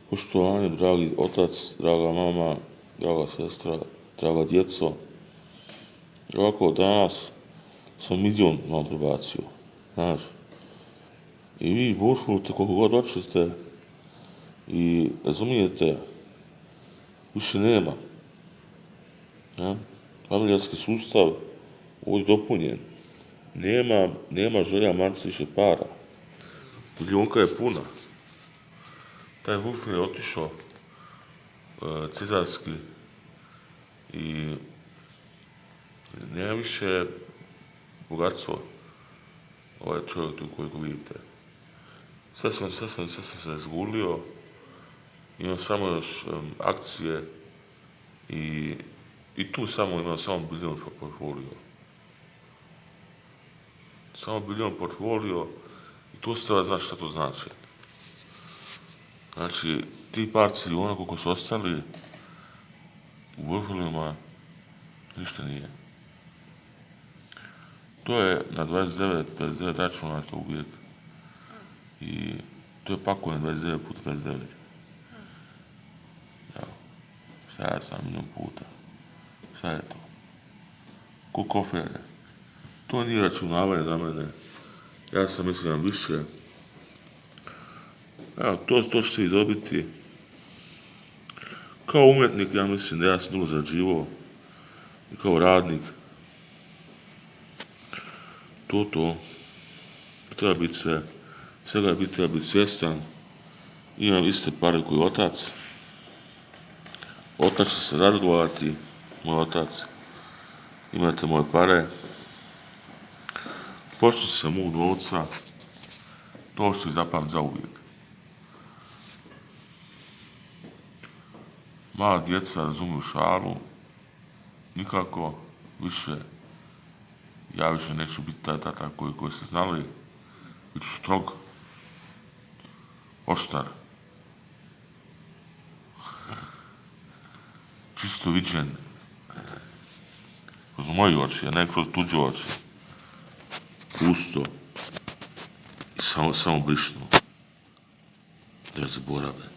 Poštovanje, dragi otac, draga mama, draga sestra, draga djeco. Ovako danas sam milion vam prebacio, znaš. I vi bušujete koliko god hoćete i razumijete, više nema. Ja? Familijarski sustav ovdje dopunjen. Nema želja manci više para. Milionka je puna. Taj Vulf je otišao cezarski i nema više bogatstvo ovaj čovjek tu kojeg vidite. Sve sam se razgulio, imam samo još akcije i tu imam samo bilion portfolio. Samo bilion portfolio i to se treba znati šta to znači. Znači, ti par cilijuna koliko su ostali u portfolijima, ništa nije. To je na 29 računa to uvijek. I to je pakujem 29 puta 29. Evo, šta ja sam milion puta. Šta je to? Ko kofere. To nije računavanje za mene. Ja sam mislim više. Evo, to ćete i dobiti. Kao umjetnik, ja mislim da ja sam dugo zarađivao. I kao radnik. To. Treba biti sve. Svega treba biti svjestan. Imam iste pare koji otac. Otac će se radovati, moj otac. Imate moje pare. Počnu se mog novca. To što ih zapamti za uvijek. Mala djeca razumiju šalu. Nikako više. Ja više neću biti taj tata koji ste znali. Biću strog. Oštar. Čisto viđen. Kroz moje oči, a ne kroz tuđe oči. Pusto. I samo brišno. Da ne zaborave.